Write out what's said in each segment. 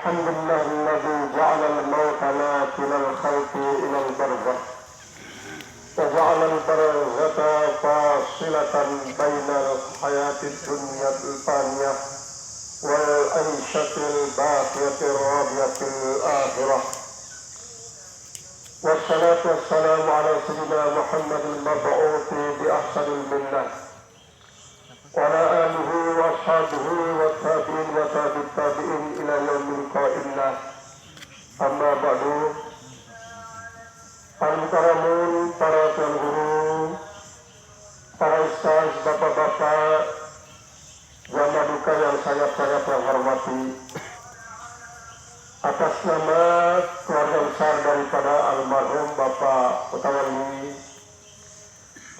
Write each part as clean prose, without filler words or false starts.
الحمد لله الذي جعل الموت ناقل الخلق إلى البرزخ وجعل البرزخ فاصلة بين الحياة الدنيا الفانية والعيشة الباقية الراضية الآخرة. والصلاة والسلام على سيدنا محمد المبعوث بأحسن المنة وعلى آله وأصحابه والتابعين وتابع التابعين إلى يوم لقائنا. أما بعد، Al-Mukaramun, para tuan guru, para ustaz, bapak-bapak, jamaah duka yang sangat-sangat saya hormati, atas nama keluarga besar daripada almarhum Bapak Utawali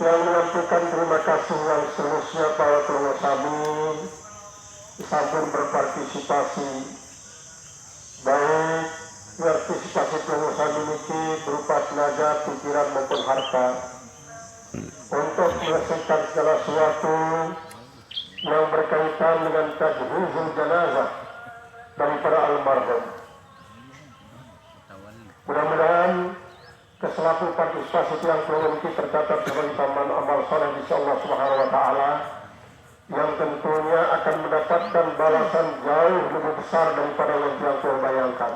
yang menyampaikan terima kasih yang seluruhnya para pendengar kami sampun berpartisipasi, baik partisipasi pengusaha memiliki berupa tenaga, pikiran maupun harta untuk menyelesaikan segala sesuatu yang berkaitan dengan tajhizul jenazah daripada almarhum. Mudah-mudahan kesalahan partisipasi yang memiliki tercatat sebagai tambahan amal soleh insya Allah Subhanahu wa Ta'ala, yang tentunya akan mendapatkan balasan jauh lebih besar daripada yang telah bayangkan.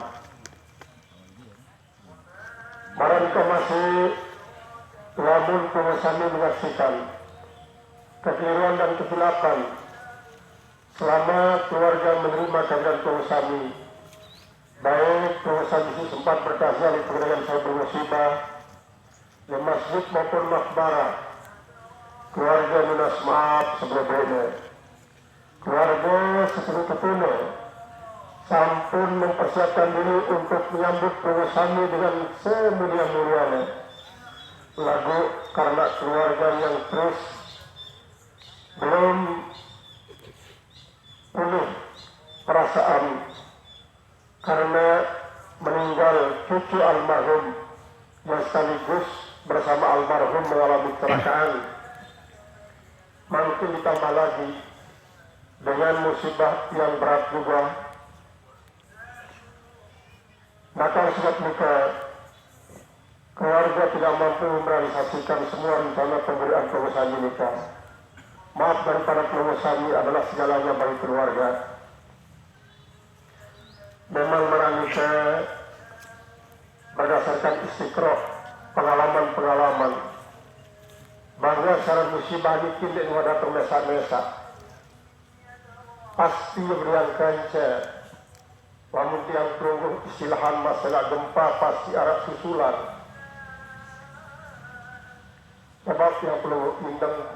Barangkali masih lamun pengusaha menyaksikan kekeliruan dan kesilapan selama keluarga menerima kajian pengusaha, baik pengusaha itu sempat berkasih dengan sahabat musibah di masjid maupun makbarah. Keluarga minas maaf sebelumnya, keluarga sepenuh ketuna sampun mempersiapkan diri untuk menyambut pengusaha dengan semulia-mulianya. Lagu karena keluarga yang terus belum penuh perasaan karena meninggal cucu almarhum yang sekaligus bersama almarhum mengalami kecelakaan. Makin ditambah lagi dengan musibah yang berat juga. Maka sebab mereka keluarga tidak mampu merealisasikan semua rencana pemberian pengusaha nikah. Maaf daripada pengusaha adalah segalanya bagi keluarga. Memang merangka berdasarkan istiqroh pengalaman-pengalaman bahwa secara musibah ini tidak datang mesak-mesak, pasti berian kanca. Namun tiang tunggu istilahan masalah gempa pasti arah susulan. Sebab yang perlu indang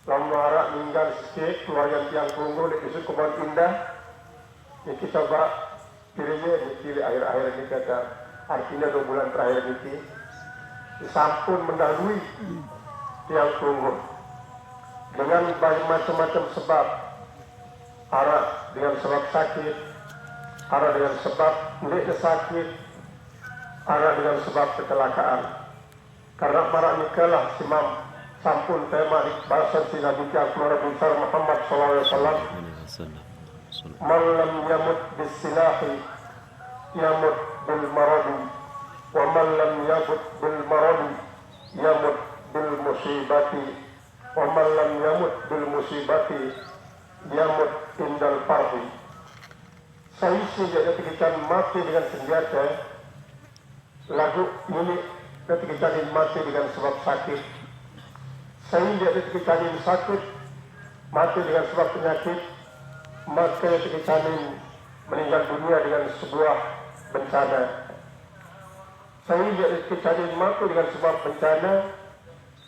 lamun arah ninggal sikit keluarga tiang tunggu di isu kebun indah. Ini kita bak pilihnya di akhir-akhir ini kata artinya 2 bulan terakhir ini disampun mendahului tiang tunggu dengan banyak macam-macam sebab, arah dengan sebab sakit, arah dengan sebab tidak sakit, arah dengan sebab kecelakaan. Karena para nikalah simam sampun tema di bahasan si Nabi keluarga besar Muhammad SAW. Man lam yamut bisilahi yamut bil maradi, wa man lam yamut bil maradi yamut bil musibati, wa man lam yamut bil musibati yamut indal fardi. Saisi dia ketika mati dengan senjata, lagu ini ketika mati dengan sebab sakit. Saisi dia ketika sakit, mati dengan sebab penyakit, maka ketika meninggal dunia dengan sebuah bencana. Saisi dia ketika mati dengan sebab bencana,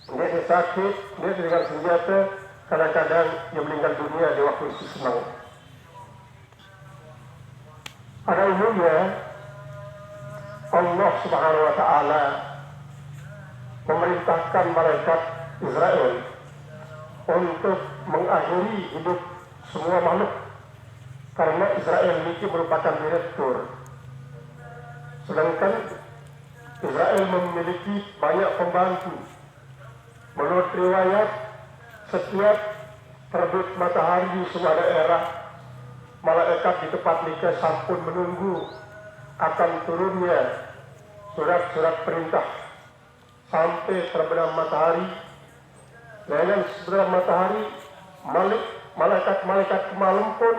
dia sakit, dia dengan senjata, kadang-kadang dia meninggal dunia di waktu senang. Pada umumnya Allah Subhanahu wa Ta'ala memerintahkan malaikat Israel untuk mengakhiri hidup semua makhluk, karena Israel ini merupakan direktur. Sedangkan Israel memiliki banyak pembantu. Menurut riwayat, setiap terbit matahari di sebuah daerah malaikat di tempat nikah sampun menunggu akan turunnya surat-surat perintah sampai terbenam matahari. Dengan terbenam matahari, malaikat-malaikat malam pun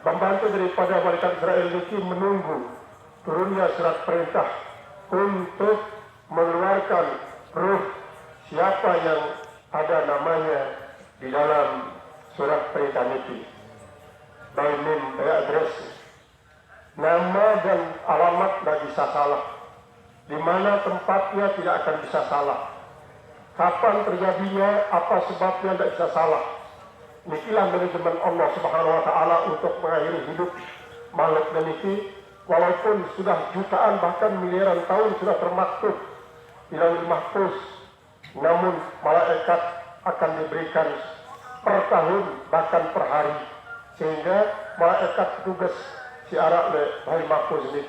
membantu daripada malaikat Israel ini menunggu turunnya surat perintah untuk mengeluarkan ruh siapa yang ada namanya di dalam surat perintah itu. By name, by address. Nama dan alamat tidak bisa salah. Di mana tempatnya tidak akan bisa salah. Kapan terjadinya, apa sebabnya tidak bisa salah. Inilah manajemen Allah Subhanahu Wa Taala untuk mengakhiri hidup makhluk ini. Walaupun sudah jutaan bahkan miliaran tahun sudah termaktub di Lauhul Mahfuz, namun malaikat akan diberikan per tahun bahkan per hari, sehingga malaikat tugas siarak le Lauhul Mahfuz ini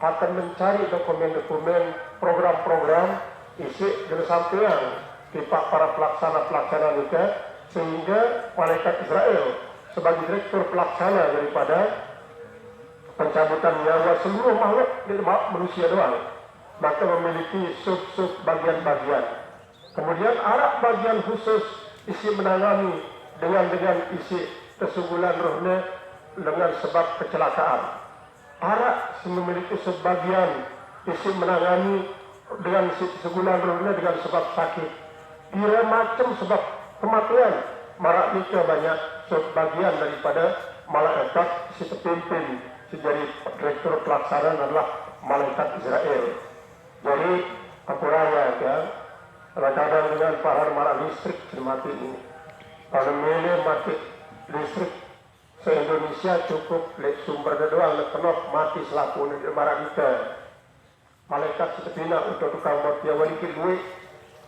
akan mencari dokumen-dokumen, program-program isi dari sampean di para pelaksana ini, sehingga malaikat Israel sebagai direktur pelaksana daripada pencabutan nyawa seluruh makhluk dari manusia doang, maka memiliki sub-sub bagian-bagian. Kemudian arah bagian khusus isi menangani dengan isi kesugulan rohnya dengan sebab kecelakaan. Arah memiliki sebagian isi menangani dengan kesugulan rohnya dengan sebab sakit. Kira macam sebab kematian. Marak nikah banyak sebagian daripada malaikat si terpimpin. Jadi direktur pelaksanaan adalah malaikat Israel. Jadi kekurangan ya, kadang-kadang dengan pahar marah listrik mati ini. Kalau milih mati listrik se-Indonesia cukup sumber doang lekenok mati selaku negeri marah kita. Malaikat sepertinya untuk tukang buat dia walikin duit,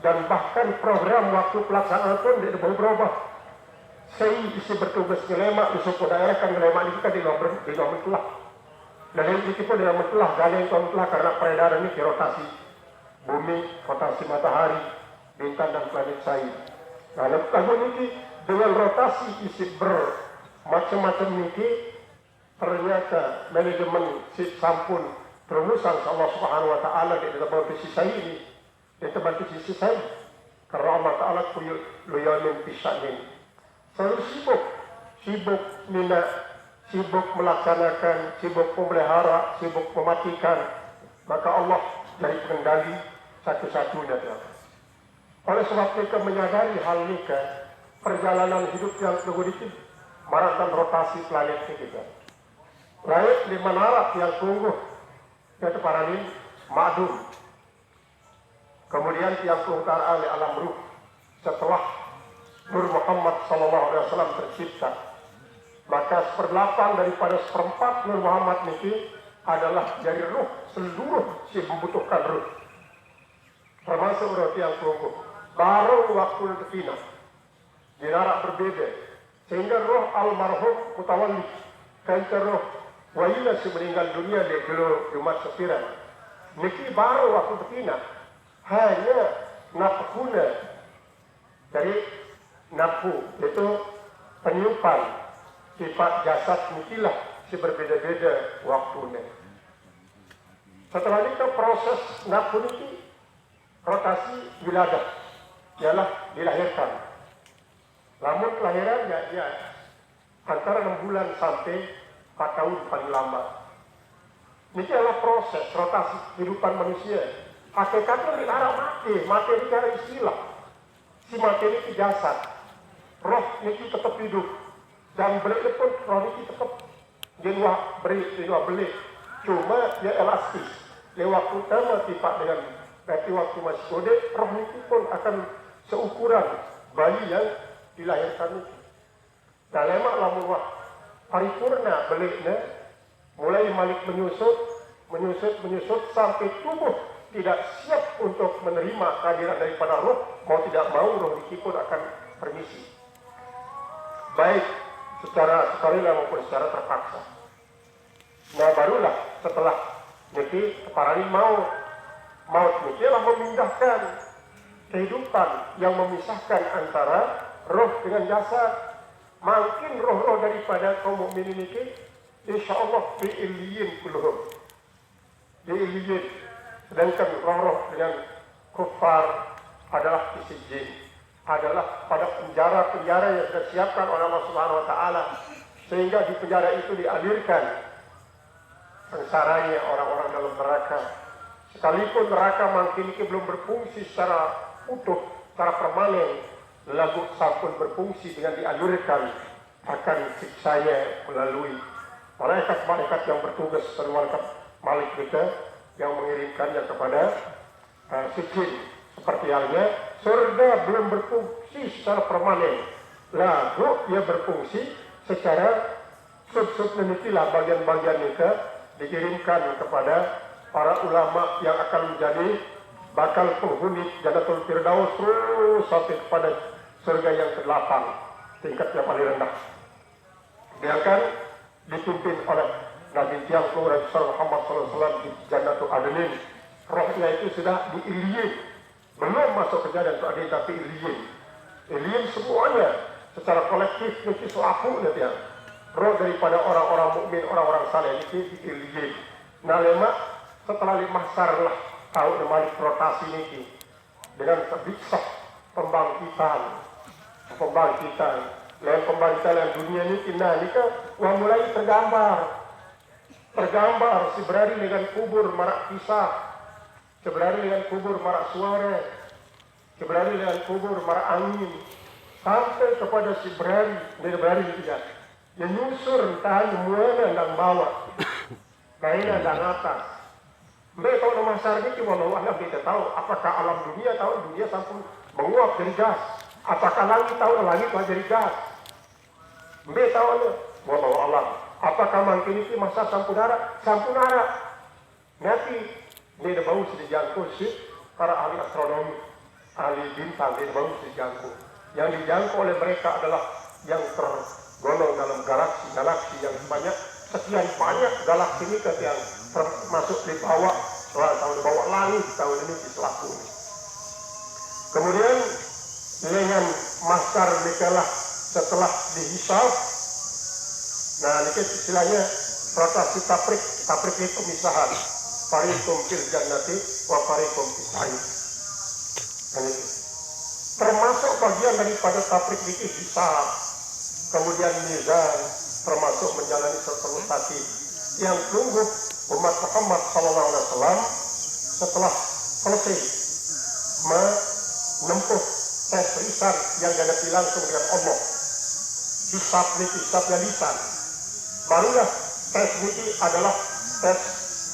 dan bahkan program waktu pelaksanaan pun tidak berubah. Saya isi bertugas ngelemak di suku daerah kan ngelemak ini kan di nomor telah. Dan ini pun dengan telah galeng telah karena peredaran ini rotasi bumi, rotasi matahari, bintang dan planet saya. Nah, kalau ini dengan rotasi isi bermacam-macam ini ternyata manajemen si sampun terusan Allah Subhanahu Wa Taala di tempat sisi saya ini, di tempat sisi saya. Karena Allah Taala luyamin pisahin. Selalu sibuk minat, sibuk melaksanakan, sibuk memelihara, sibuk mematikan. Maka Allah jadi pengendali satu-satunya. Oleh sebab mereka menyadari hal ini, perjalanan hidup yang begitu marahkan rotasi planet kita. Lain di menara yang tunggu, yaitu paralel madum. Kemudian yang keutara oleh alam ruh setelah Nur Muhammad SAW tercipta, maka seperdelapan daripada seperempat Nur Muhammad ini adalah dari ruh seluruh si membutuhkan ruh, termasuk roh yang tunggu. Baru waktu ketina dinarak berbeda, sehingga roh almarhum mutawalli kanca roh wayila si meninggal dunia di dulu Jumat Sepiran niki baru waktu ketina hanya nafkuna dari nafsu itu penyimpan sifat jasad mutilah si berbeda-beda waktunya. Setelah itu proses nafsu ini rotasi wiladah ialah dilahirkan. Namun kelahiran ya antara 6 bulan sampai 4 tahun paling lambat. Ini adalah proses rotasi kehidupan manusia. Hakikatnya di arah mati ini cara istilah. Si mati ini jasad. Roh ini tetap hidup, dan belik pun roh ini tetap jenuh belik, cuma dia elastis. Lewat utama tipak dengan berarti waktu masih kode, roh ini pun akan seukuran bayi yang dilahirkan itu. Nah, lemak lamun paripurna beliknya, mulai malik menyusut sampai tubuh tidak siap untuk menerima kehadiran daripada roh, mau tidak mau roh ini pun akan permisi. Baik secara sukarela maupun secara terpaksa. Nah, barulah setelah niki keparani maut nikilah memindahkan kehidupan yang memisahkan antara roh dengan jasad. Makin roh-roh daripada kaum mukmin ini insyaallah diiliyin kulluhum. Diiliyin. Sedangkan roh-roh dengan kufar adalah disijin, adalah pada penjara-penjara yang disiapkan oleh Allah Subhanahu wa taala, sehingga di penjara itu dialirkan sengsaranya orang-orang dalam neraka. Sekalipun neraka makin ini belum berfungsi secara utuh, secara permanen, lagu sampun berfungsi dengan dialirkan akan siksanya melalui malaikat-malaikat yang bertugas dari malaikat Malik kita yang mengirimkannya kepada sijin. Seperti halnya surga belum berfungsi secara permanen, lalu ia berfungsi secara sub-sub memitilah bagian-bagian itu dikirimkan kepada para ulama yang akan menjadi bakal penghuni Jannatul Firdaus terus sampai kepada surga yang ke-8, tingkat yang paling rendah. Dia akan dipimpin oleh Nabi yang keluar Muhammad SAW di Jannatul Adnin. Rohnya itu sudah diiliyin, belum masuk ke Jannah Adnin tapi iliyin. Iliyin semuanya secara kolektif mesti selaku dia. Roh daripada orang-orang mukmin, orang-orang saleh ini diiliyin. Nah lemak setelah mahsyar lah tahu malik rotasi ini dengan sebisah pembangkitan lain pembangkitan dunia ini nah ini kan mulai tergambar seberari dengan kubur marak kisah, seberari dengan kubur marak suara, seberari dengan kubur marak angin, sampai kepada seberari tidak yang nyusur entah muana dan bawah kaina dan atas. Mereka tahu nama masyarakat ini cuma Allah kita tahu apakah alam dunia tahu dunia sampai menguap dari gas, apakah langit tahu langit telah jadi gas. Mereka tahu Allah alam apakah mungkin ini masa sampudara nanti ini bau sudah jangkau sih para ahli astronomi, ahli bintang ini bau sudah jangkau. Yang dijangkau oleh mereka adalah yang tergolong dalam galaksi yang banyak, sekian banyak galaksi ini yang termasuk di bawah langit tahun ini di selaku. Kemudian dengan mahsyar nikalah setelah dihisab. Nah ini istilahnya rotasi taprik itu pemisahan. Fariqum fil jannati wa fariqum fis sa'ir. Termasuk bagian daripada taprik itu hisab. Kemudian mizan termasuk menjalani sertasi yang tunggu umat Muhammad SAW setelah selesai menempuh tes lisan yang dihadapi langsung dengan Allah. Hisab yang lisan. Barulah tes ini adalah tes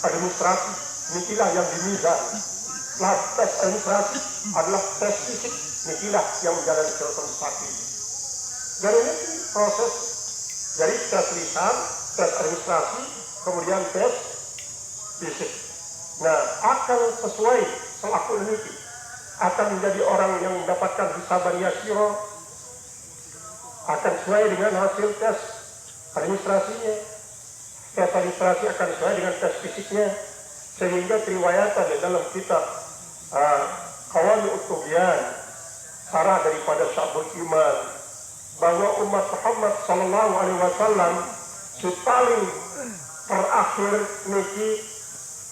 administrasi. Inilah yang dimizan. Setelah tes administrasi adalah tes fisik. Inilah yang menjalani sertasi. Dari ini proses dari tes lisan, tes administrasi, kemudian tes fisik. Nah, akan sesuai selaku ini akan menjadi orang yang mendapatkan hisaban yasiro, akan sesuai dengan hasil tes administrasinya. Tes administrasi akan sesuai dengan tes fisiknya, sehingga riwayatan di dalam kitab Qawami Utubian, sarah daripada Syabul Iman, bahwa umat Muhammad SAW paling terakhir niki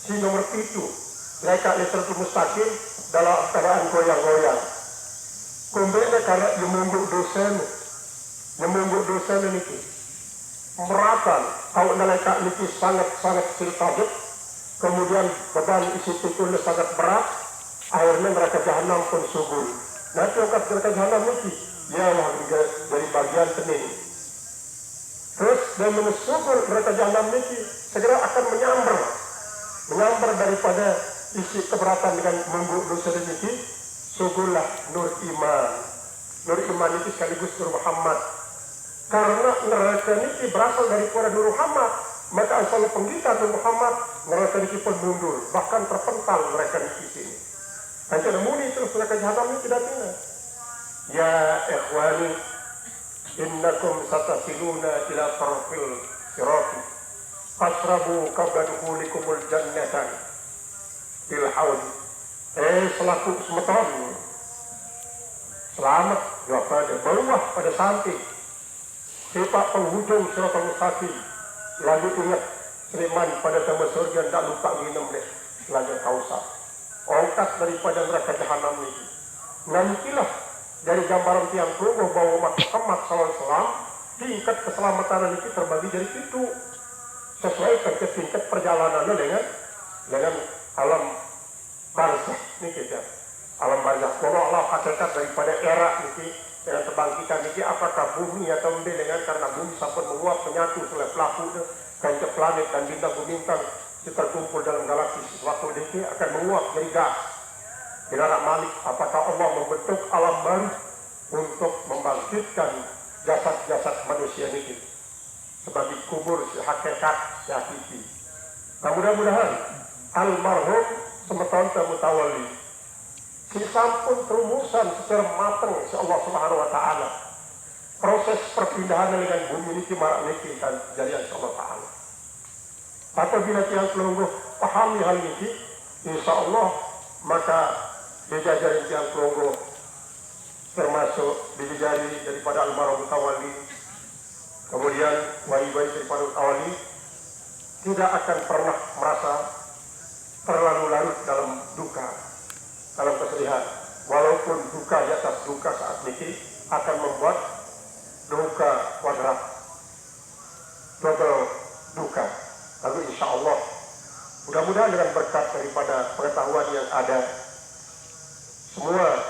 si nomor 7 mereka Lisratul Mustaqim dalam keadaan goyang-goyang. Kemudian karena memungguk dosen niki meratan kalau mereka niki sangat siltabut, kemudian beban isi pikulnya sangat berat, akhirnya mereka jahanam pun subur. Nanti mereka jahanam niki ya dari bagian seni. Terus dan menusubur mereka jahanam niki segera akan menyambar daripada isi keberatan dengan mengguk dosa niki, sugulah nur iman. Nur iman itu sekaligus Nur Muhammad. Karena neraka niki berasal daripada Nur Muhammad, maka asal penggita Nur Muhammad, neraka niki pun mundur, bahkan terpental mereka niki sini. Hanya muni terus mereka jahanam niki tidak tina. Ya ikhwani, innakum satasiluna ila tarfil sirati fasrabu qabla dukhulikumul jannatan bil haud. Selaku semeton, selamat pada bawah pada samping Sepak penghujung Siratal Mustaqim. Lalu ingat Sulaiman pada tema surga tak lupa minum Lagu Kausar. Angkat daripada neraka jahanam ini. Nantilah dari gambaran tiang keluar bahwa Muhammad SAW tingkat keselamatan ini terbagi dari itu sesuai dengan tingkat perjalanannya dengan alam barzah ini kita. Alam barzah. Kalau Allah hakikat daripada era ini dengan kebangkitan ini, apakah bumi atau dengan karena bumi sampai menguap menyatu oleh pelaku kancah planet dan bintang-bintang terkumpul dalam galaksi sesuatu ini akan menguap jadi gas. Tidak Malik, apakah Allah membentuk alam baru untuk membangkitkan jasad-jasad manusia ini sebagai kubur hakikat hakiki. Nah, mudah-mudahan almarhum semetonta mutawalli si sampun terumusan secara matang si Allah Subhanahu wa taala. Proses perpindahan dengan bumi ini marak niki dan jarian si Allah taala. Apabila tiang kelungguh pahami hal ini, insya Allah maka dijajari tiang kelungguh termasuk dijajari daripada almarhum mutawalli, kemudian wali-wali daripada mutawalli tidak akan pernah merasa terlalu larut dalam duka, dalam kesedihan. Walaupun duka di atas duka saat ini akan membuat duka kuadrat, double duka. Lalu insya Allah mudah-mudahan dengan berkat daripada pengetahuan yang ada, semua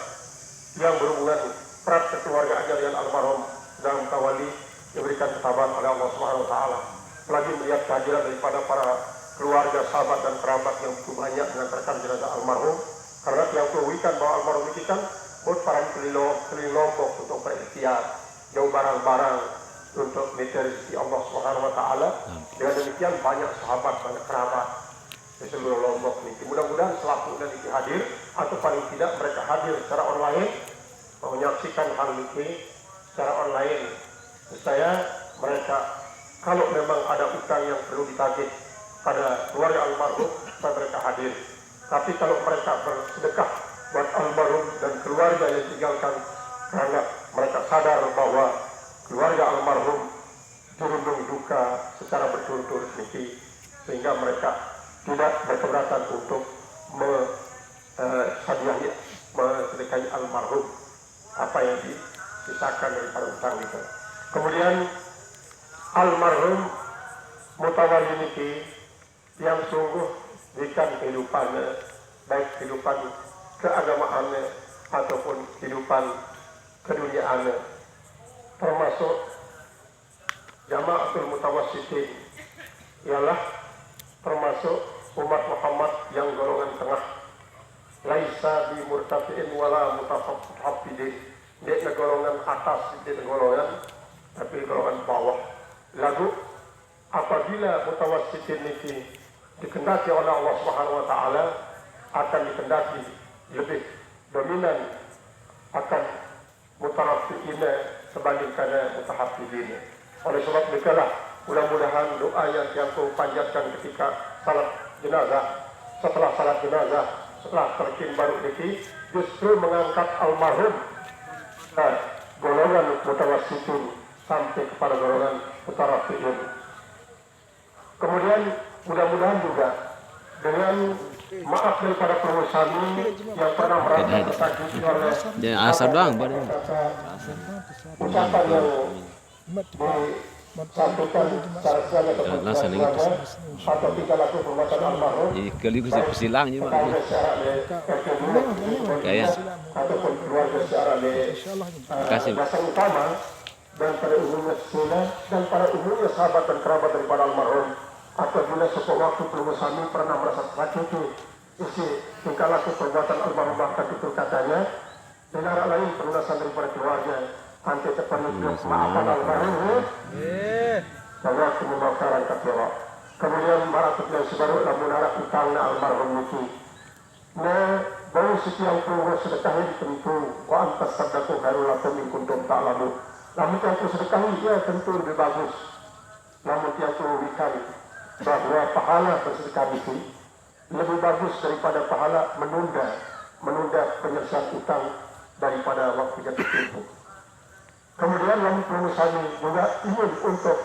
yang berhubungan erat kekeluargaan dengan almarhum dalam tawali diberikan ketabahan oleh Allah Subhanahu wa taala. Lagi melihat kehadiran daripada para keluarga, sahabat dan kerabat yang begitu banyak mengantarkan jenazah almarhum, karena yang keluikan bahwa almarhum ini kan buat para keliling Lombok untuk berikhtiar jauh barang-barang untuk mencari rezeki Allah Subhanahu wa taala. Dengan demikian banyak sahabat, banyak kerabat di seluruh Lombok ini. Mudah-mudahan selaku dan ini hadir atau paling tidak mereka hadir secara online menyaksikan hal ini secara online. Saya mereka kalau memang ada utang yang perlu ditagih pada keluarga almarhum, mereka hadir. Tapi kalau mereka bersedekah buat almarhum dan keluarga yang tinggalkan, karena mereka sadar bahwa keluarga almarhum turun duka secara berturut-turut ini, sehingga mereka tidak berkeberatan untuk sedekahi almarhum apa yang disisakan daripada utang itu. Kemudian almarhum mutawalli niki yang sungguh berikan kehidupannya, baik kehidupan keagamaannya ataupun kehidupan keduniaannya, termasuk Jamaatul Mutawassitin, ialah termasuk umat Muhammad yang golongan tengah, laisa bi murtafiin wala mutafaffidin, dia golongan atas, dia golongan tapi golongan bawah. Lalu apabila mutawassitin ini dikendaki oleh Allah Subhanahu wa taala, akan dikendaki lebih dominan akan mutarafiin sebandingkan mutahaffidin. Oleh sebab itulah mudah-mudahan doa yang kau panjatkan ketika salat jenazah, setelah salat jenazah, setelah terkin baru ini justru mengangkat almarhum dan golongan mutawassitin sampai kepada golongan mutarafiin. Kemudian mudah-mudahan juga dengan maaf daripada pengusaha yang pernah merasa tersakiti oleh asal doang ucapan yang disampaikan secara siaga ataupun atau tidak laku perbuatan almarhum sekaligus silang juga kayak ataupun keluarga secara kasih dasar utama dan pada umumnya sunnah dan pada umumnya sahabat dan kerabat daripada almarhum. Apabila sebuah waktu pengusaha pernah merasa tersakiti isi tingkah laku perbuatan almarhum, bahkan itu katanya dengan lain pelunasan daripada keluarga anti terpenuhi maafkan almarhum bahwa kemubakaran kathira. Kemudian maratut yang sebaru namun arah utangnya almarhum itu bau setiap keluar sedekahi tentu wa antas sabdaku khairul lakum in kuntum ta'lamun. Namun yang sedekahi ya tentu lebih bagus, namun yang keluarkan bahwa pahala bersedekah itu lebih bagus daripada pahala menunda penyelesaian utang daripada waktu jatuh tempo. Kemudian yang perlu kami juga ingin untuk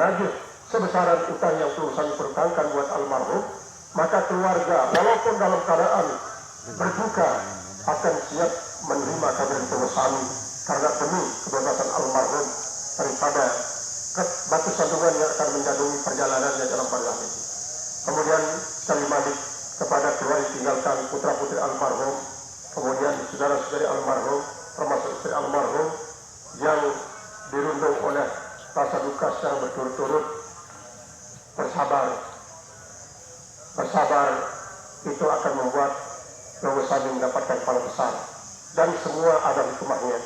nagih sebesaran utang yang perlu kami perutangkan buat almarhum, maka keluarga walaupun dalam keadaan berduka akan siap menerima kabar perlu kami karena demi kebebasan almarhum daripada batu sandungan yang akan menjadungi perjalanannya dalam perjalanan ini. Kemudian kami balik kepada keluarga yang tinggalkan putra-putri almarhum, kemudian saudara-saudari almarhum, termasuk istri almarhum yang dirundung oleh rasa duka secara berturut-turut. Bersabar itu akan membuat Kami mendapatkan pahala besar, dan semua ada hikmahnya.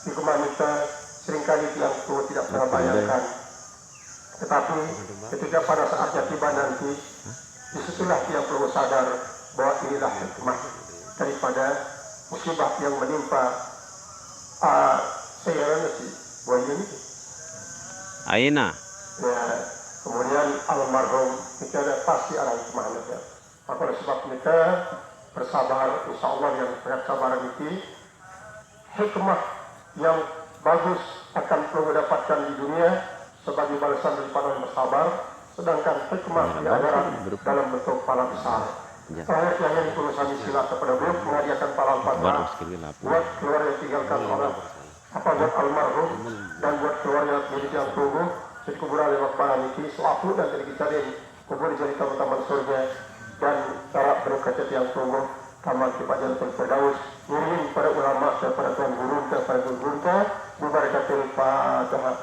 Hikmah kita seringkali yang tua tidak pernah bayangkan, tetapi ketika pada saatnya tiba nanti, disitulah dia perlu sadar bahwa inilah hikmah daripada musibah yang menimpa saya si buaya ini. Aina. Ya, kemudian almarhum kita pasti ada hikmahnya. Maka oleh sebab kita bersabar, insya Allah yang bersabar itu hikmah yang bagus akan perlu dapatkan di dunia sebagai balasan daripada yang bersabar, sedangkan hikmah di akhirat dalam bentuk pahala besar. Terakhir yang ini perlu kami silat kepada beliau menghadiahkan pahala al-fatihah buat keluarga yang tinggalkan oleh buat almarhum dan buat keluarga yang tunggu di kuburan lewat barang ini suatu dan dari kita ini kubur jadi taman surga dan cara berkata yang tunggu taman kipajan Firdaus ngirim para ulama kepada tuan guru kepada guru kita mubarakatil fatihah.